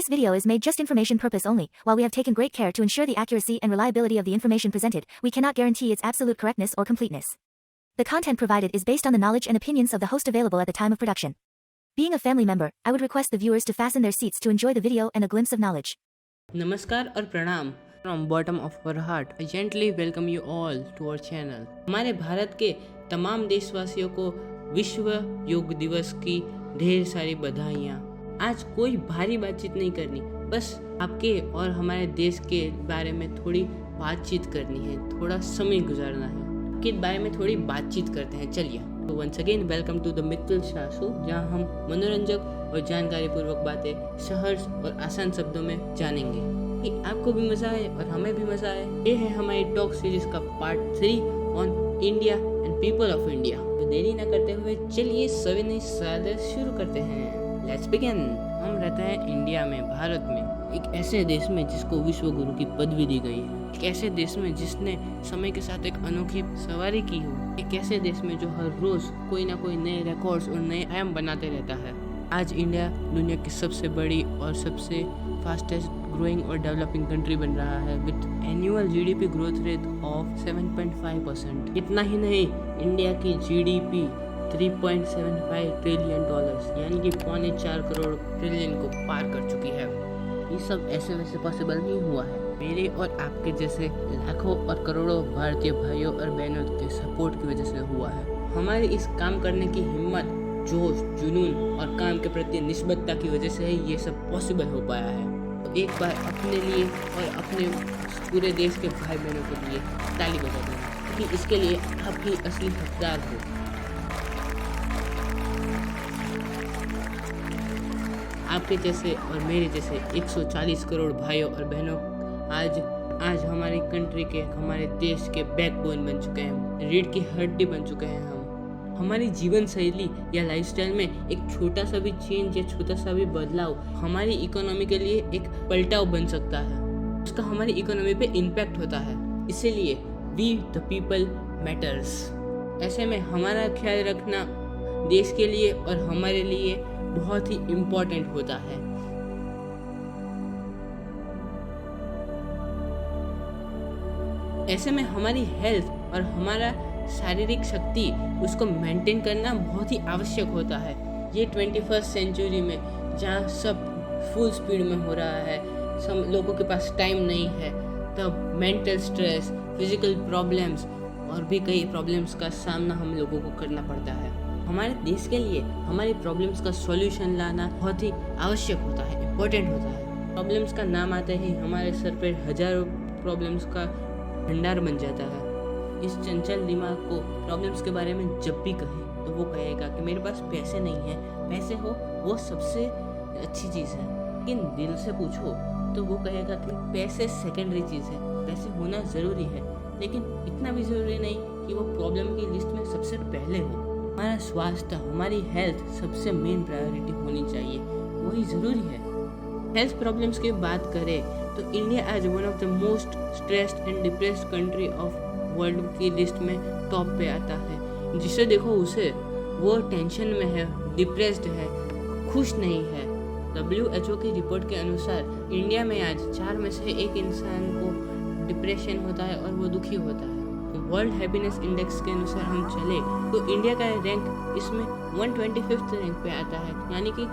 This video is made just information purpose only. While we have taken great care to ensure the accuracy and reliability of the information presented, we cannot guarantee its absolute correctness or completeness. The content provided is based on the knowledge and opinions of the host available at the time of production. Being a family member, I would request the viewers to fasten their seats to enjoy the video and a glimpse of knowledge. नमस्कार और प्रणाम from bottom of our heart. I gently welcome you all to our channel. हमारे भारत के तमाम देशवासियों को विश्व योग दिवस की ढेर सारी बधाइयाँ। आज कोई भारी बातचीत नहीं करनी, बस आपके और हमारे देश के बारे में थोड़ी बातचीत करनी है, थोड़ा समय गुजारना है। के बारे में थोड़ी बातचीत करते हैं, चलिए। तो once again welcome to the Mittal Shah show, जहाँ हम मनोरंजक और जानकारी पूर्वक बातें सहज और आसान शब्दों में जानेंगे कि आपको भी मजा आए और हमें भी मजा आए। ये है हमारी टॉक सीरीज का part 3 on India and people of India. तो देरी न करते हुए चलिए सविनय सादर शुरू करते हैं। Let's begin. हम रहते हैं इंडिया में, भारत में, एक ऐसे देश में जिसको विश्व गुरु की पदवी दी गई है, एक ऐसे देश में जिसने समय के साथ एक अनोखी सवारी की हो, एक ऐसे देश में जो हर रोज कोई ना कोई नए रिकॉर्ड्स और नए आयाम बनाते रहता है। आज इंडिया दुनिया की सबसे बड़ी और सबसे फास्टेस्ट ग्रोइंग और डेवलपिंग कंट्री बन रहा है with annual GDP growth rate of 7.5%। इतना ही नहीं, इंडिया की जीडीपी 3.75 ट्रिलियन डॉलर्स यानी कि 4.25 करोड़ ट्रिलियन को पार कर चुकी है। ये सब ऐसे वैसे पॉसिबल नहीं हुआ है, मेरे और आपके जैसे लाखों और करोड़ों भारतीय भाइयों और बहनों के सपोर्ट की वजह से हुआ है। हमारी इस काम करने की हिम्मत, जोश, जुनून और काम के प्रति निस्बतता की वजह से ही ये सब पॉसिबल हो पाया है। तो एक बार अपने लिए और अपने पूरे देश के भाई बहनों के लिए ताली बजा दें कि इसके लिए आप ही असली हकदार हो। आपके जैसे और मेरे जैसे 140 करोड़ भाइयों और बहनों आज हमारी कंट्री के, हमारे देश के बैकबोन बन चुके हैं, रीढ़ की हड्डी बन चुके हैं। हमारी जीवन शैली या लाइफस्टाइल में एक छोटा सा भी चेंज या छोटा सा भी बदलाव हमारी इकोनॉमी के लिए एक पलटाव बन सकता है, उसका हमारी इकोनॉमी पे इम्पैक्ट होता है। इसीलिए वी द पीपल मैटर्स। ऐसे में हमारा ख्याल रखना देश के लिए और हमारे लिए बहुत ही इम्पोर्टेंट होता है। ऐसे में हमारी हेल्थ और हमारा शारीरिक शक्ति उसको मेंटेन करना बहुत ही आवश्यक होता है। ये 21st सेंचुरी में जहाँ सब फुल स्पीड में हो रहा है, सब लोगों के पास टाइम नहीं है, तब मेंटल स्ट्रेस, फिजिकल प्रॉब्लम्स और भी कई प्रॉब्लम्स का सामना हम लोगों को करना पड़ता है। हमारे देश के लिए हमारी प्रॉब्लम्स का सॉल्यूशन लाना बहुत ही आवश्यक होता है, इम्पोर्टेंट होता है। प्रॉब्लम्स का नाम आते ही हमारे सर पर हजारों प्रॉब्लम्स का भंडार बन जाता है। इस चंचल दिमाग को प्रॉब्लम्स के बारे में जब भी कहें तो वो कहेगा कि मेरे पास पैसे नहीं है। पैसे हो वो सबसे अच्छी चीज़ है, लेकिन दिल से पूछो तो वो कहेगा कि पैसे सेकेंडरी चीज़ है, पैसे होना ज़रूरी है, लेकिन इतना भी ज़रूरी नहीं कि वो प्रॉब्लम की लिस्ट में सबसे पहले हो। हमारा स्वास्थ्य, हमारी हेल्थ सबसे मेन प्रायोरिटी होनी चाहिए, वही ज़रूरी है। हेल्थ प्रॉब्लम्स की बात करें तो इंडिया आज one of the most stressed and depressed country of world की लिस्ट में टॉप पे आता है। जिसे देखो उसे वो टेंशन में है, डिप्रेस्ड है, खुश नहीं है। WHO की रिपोर्ट के अनुसार इंडिया में आज 4 में से 1 इंसान को डिप्रेशन होता है और वो दुखी होता है। वर्ल्ड हैप्पीनेस इंडेक्स के अनुसार हम चले तो इंडिया का रैंक इसमें 125th रैंक पे आता है, यानी कि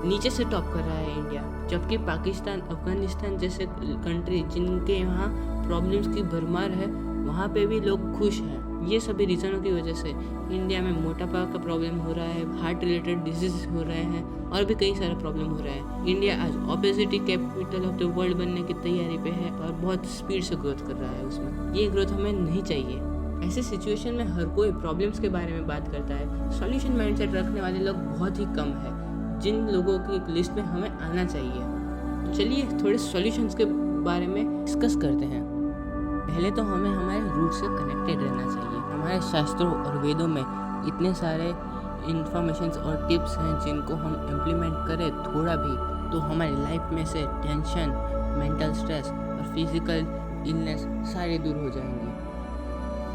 नीचे से टॉप कर रहा है इंडिया। जबकि पाकिस्तान, अफगानिस्तान जैसे कंट्री जिनके यहाँ प्रॉब्लम्स की भरमार है, वहाँ पे भी लोग खुश हैं। ये सभी रीज़नों की वजह से इंडिया में मोटापा का प्रॉब्लम हो रहा है, हार्ट रिलेटेड डिजीज हो रहे हैं और भी कई सारे प्रॉब्लम हो रहे हैं। इंडिया आज obesity capital of the world बनने की तैयारी पे है और बहुत स्पीड से ग्रोथ कर रहा है उसमें। ये ग्रोथ हमें नहीं चाहिए। ऐसे सिचुएशन में हर कोई प्रॉब्लम्स के बारे में बात करता है, सॉल्यूशन माइंडसेट रखने वाले लोग बहुत ही कम है, जिन लोगों की लिस्ट में हमें आना चाहिए। चलिए थोड़े सॉल्यूशंस के बारे में डिस्कस करते हैं। पहले तो हमें हमारे रूट से कनेक्टेड रहना चाहिए। हमारे शास्त्रों और वेदों में इतने सारे इन्फॉर्मेशंस और टिप्स हैं जिनको हम इम्प्लीमेंट करें थोड़ा भी तो हमारी लाइफ में से टेंशन, मेंटल स्ट्रेस और फिजिकल इलनेस सारे दूर हो जाएंगे।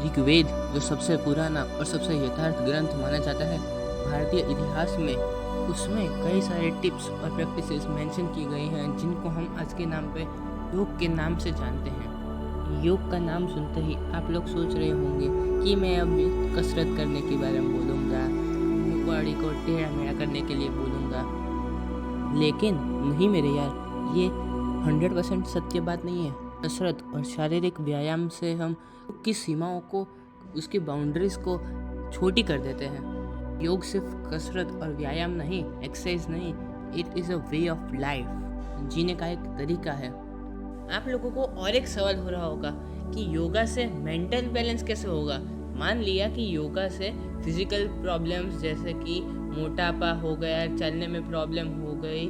ऋग्वेद जो सबसे पुराना और सबसे यथार्थ ग्रंथ माना जाता है, भारतीय इतिहास में उसमें कई सारे टिप्स और प्रैक्टिसेस मेंशन की गई हैं जिनको हम आज के नाम पे योग के नाम से जानते हैं। योग का नाम सुनते ही आप लोग सोच रहे होंगे कि मैं अभी कसरत करने के बारे में बोलूँगा, बॉडी को टेढ़ा मेढ़ा करने के लिए बोलूँगा, लेकिन नहीं मेरे यार, ये 100% सत्य बात नहीं है। कसरत और शारीरिक व्यायाम से हम की सीमाओं को, उसकी बाउंड्रीज को छोटी कर देते हैं। योग सिर्फ कसरत और व्यायाम नहीं, एक्सरसाइज नहीं, it is a way of life, जीने का एक तरीका है। आप लोगों को और एक सवाल हो रहा होगा कि योगा से मेंटल बैलेंस कैसे होगा। मान लिया कि योगा से फिजिकल प्रॉब्लम्स जैसे कि मोटापा हो गया, चलने में प्रॉब्लम हो गई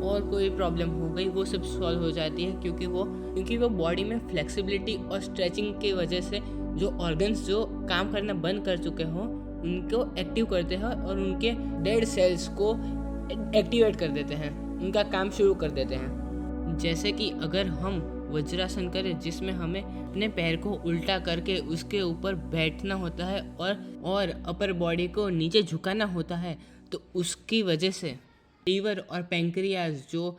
और कोई प्रॉब्लम हो गई, वो सब सॉल्व हो जाती है क्योंकि वो बॉडी में फ्लेक्सिबिलिटी और स्ट्रेचिंग की वजह से जो ऑर्गन्स जो काम करना बंद कर चुके हों उनको एक्टिव करते हैं और उनके डेड सेल्स को एक्टिवेट कर देते हैं, उनका काम शुरू कर देते हैं। जैसे कि अगर हम वज्रासन करें जिसमें हमें अपने पैर को उल्टा करके उसके ऊपर बैठना होता है और अपर बॉडी को नीचे झुकाना होता है, तो उसकी वजह से लीवर और पैंक्रियाज जो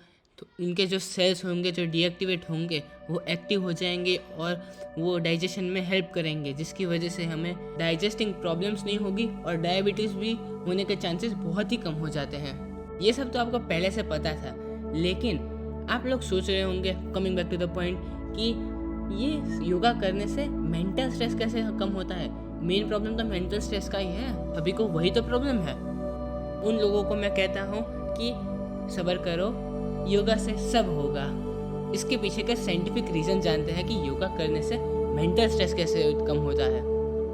उनके जो सेल्स होंगे जो डीएक्टिवेट होंगे वो एक्टिव हो जाएंगे और वो डाइजेशन में हेल्प करेंगे, जिसकी वजह से हमें डाइजेस्टिंग प्रॉब्लम्स नहीं होगी और डायबिटीज़ भी होने के चांसेस बहुत ही कम हो जाते हैं। ये सब तो आपको पहले से पता था, लेकिन आप लोग सोच रहे होंगे, coming back to the point, कि ये योगा करने से मेंटल स्ट्रेस कैसे कम होता है। मेन प्रॉब्लम तो मेंटल स्ट्रेस का ही है, अभी को वही तो प्रॉब्लम है। उन लोगों को मैं कहता हूँ कि सब्र करो, योगा से सब होगा। इसके पीछे का साइंटिफिक रीज़न जानते हैं कि योगा करने से मेंटल स्ट्रेस कैसे कम होता है।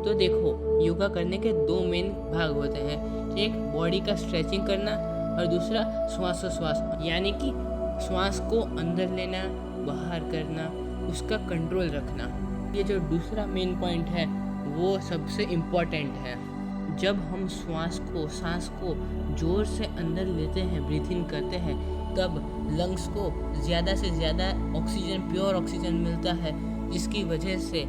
तो देखो, योगा करने के दो मेन भाग होते हैं, एक बॉडी का स्ट्रेचिंग करना और दूसरा श्वासोश्वास, यानी कि श्वास को अंदर लेना, बाहर करना, उसका कंट्रोल रखना। ये जो दूसरा मेन पॉइंट है वो सबसे इम्पॉर्टेंट है। जब हम सांस को जोर से अंदर लेते हैं, ब्रीथ इन करते हैं, तब लंग्स को ज़्यादा से ज़्यादा ऑक्सीजन, प्योर ऑक्सीजन मिलता है, जिसकी वजह से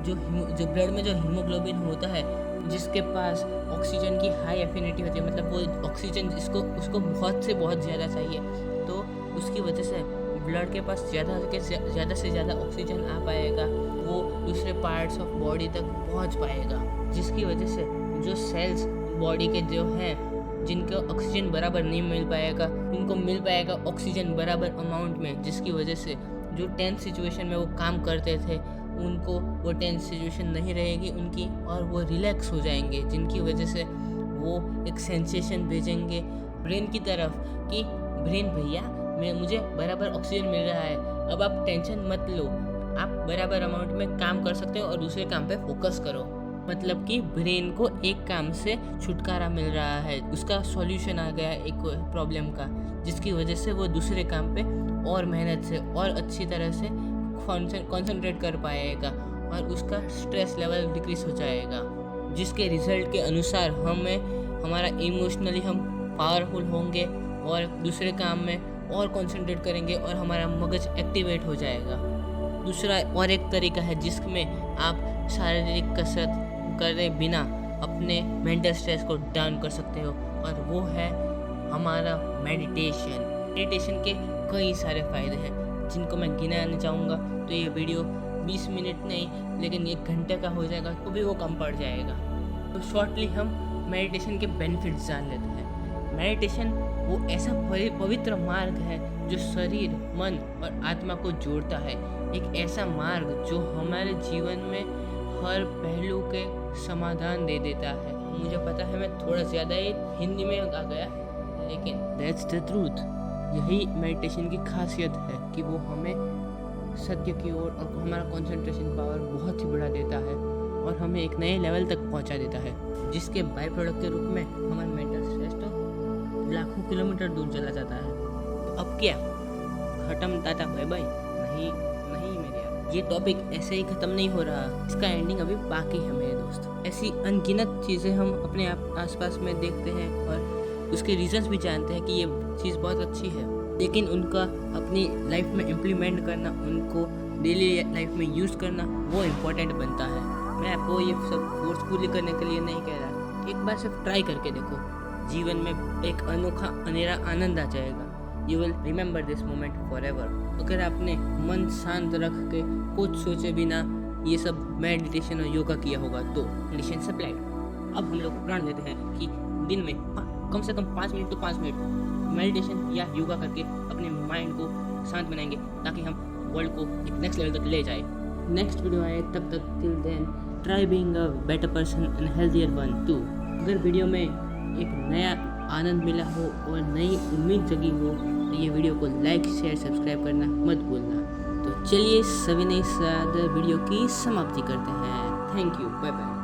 जो ब्लड में जो हीमोग्लोबिन होता है, जिसके पास ऑक्सीजन की हाई एफिनिटी होती है, मतलब वो ऑक्सीजन उसको बहुत से बहुत ज़्यादा चाहिए, तो उसकी वजह से ब्लड के पास ज़्यादा से ज़्यादा ऑक्सीजन आ पाएगा, वो दूसरे पार्ट्स ऑफ बॉडी तक पहुंच पाएगा, जिसकी वजह से जो सेल्स बॉडी के जो हैं जिनको ऑक्सीजन बराबर नहीं मिल पाएगा, उनको मिल पाएगा ऑक्सीजन बराबर अमाउंट में, जिसकी वजह से जो टेंस सिचुएशन में वो काम करते थे उनको वो टेंस सिचुएशन नहीं रहेगी उनकी, और वो रिलैक्स हो जाएंगे, जिनकी वजह से वो एक सेंसेशन भेजेंगे ब्रेन की तरफ कि ब्रेन भैया मुझे बराबर ऑक्सीजन मिल रहा है, अब आप टेंशन मत लो, आप बराबर अमाउंट में काम कर सकते हो और दूसरे काम पे फोकस करो। मतलब कि ब्रेन को एक काम से छुटकारा मिल रहा है, उसका सॉल्यूशन आ गया एक प्रॉब्लम का, जिसकी वजह से वो दूसरे काम पे और मेहनत से और अच्छी तरह से कॉन्सेंट्रेट कर पाएगा और उसका स्ट्रेस लेवल डिक्रीज हो जाएगा, जिसके रिजल्ट के अनुसार हमारा इमोशनली हम पावरफुल होंगे और दूसरे काम में और कंसंट्रेट करेंगे और हमारा मगज एक्टिवेट हो जाएगा। दूसरा और एक तरीका है जिसमें आप शारीरिक कसरत करे बिना अपने मेंटल स्ट्रेस को डाउन कर सकते हो, और वो है हमारा मेडिटेशन के कई सारे फ़ायदे हैं जिनको मैं गिनाने चाहूँगा तो ये वीडियो 20 मिनट नहीं लेकिन 1 घंटे का हो जाएगा, तो भी वो कम पड़ जाएगा। तो शॉर्टली हम मेडिटेशन के बेनिफिट्स जान लेते हैं। मेडिटेशन वो ऐसा पवित्र मार्ग है जो शरीर, मन और आत्मा को जोड़ता है, एक ऐसा मार्ग जो हमारे जीवन में हर पहलू के समाधान दे देता है। मुझे पता है मैं थोड़ा ज़्यादा ही हिंदी में आ गया, लेकिन दैट्स द ट्रूथ। यही मेडिटेशन की खासियत है कि वो हमें सत्य की ओर और हमारा कंसंट्रेशन पावर बहुत ही बढ़ा देता है और हमें एक नए लेवल तक पहुंचा देता है, जिसके बाय प्रोडक्ट के रूप में हमारा मेंटल स्ट्रेस तो लाखों किलोमीटर दूर चला जाता है। तो अब क्या, खत्म, टाटा बाय बाय? नहीं मेरे यार, ये टॉपिक ऐसे ही ख़त्म नहीं हो रहा, इसका एंडिंग अभी बाकी है मेरे दोस्त। ऐसी अनगिनत चीज़ें हम अपने आसपास में देखते हैं और उसके रीजंस भी जानते हैं कि ये चीज़ बहुत अच्छी है, लेकिन उनका अपनी लाइफ में इम्प्लीमेंट करना, उनको डेली लाइफ में यूज़ करना वो इम्पोर्टेंट बनता है। मैं आपको ये सब फोर्सफुली करने के लिए नहीं कह रहा एक बार सिर्फ ट्राई करके देखो, जीवन में एक अनोखा अनेरा आनंद आ जाएगा। You will remember this moment for ever. अगर आपने मन शांत रख के कुछ सोचे बिना ये सब मेडिटेशन और योगा किया होगा तो कंडीशन अप्लाइड। अब हम लोग प्रण लेते हैं कि दिन में कम से कम 5 मिनट तो 5 मिनट मेडिटेशन या योगा करके अपने माइंड को शांत बनाएंगे, ताकि हम वर्ल्ड को एक नेक्स्ट लेवल तक ले जाए। नेक्स्ट वीडियो आए तब तक, till then try being a better person and healthier one too. अगर वीडियो में एक नया आनंद मिला हो और नई उम्मीद जगी हो तो ये वीडियो को लाइक शेयर सब्सक्राइब करना मत भूलना। तो चलिए सविनय साथ वीडियो की समाप्ति करते हैं। Thank you, bye bye.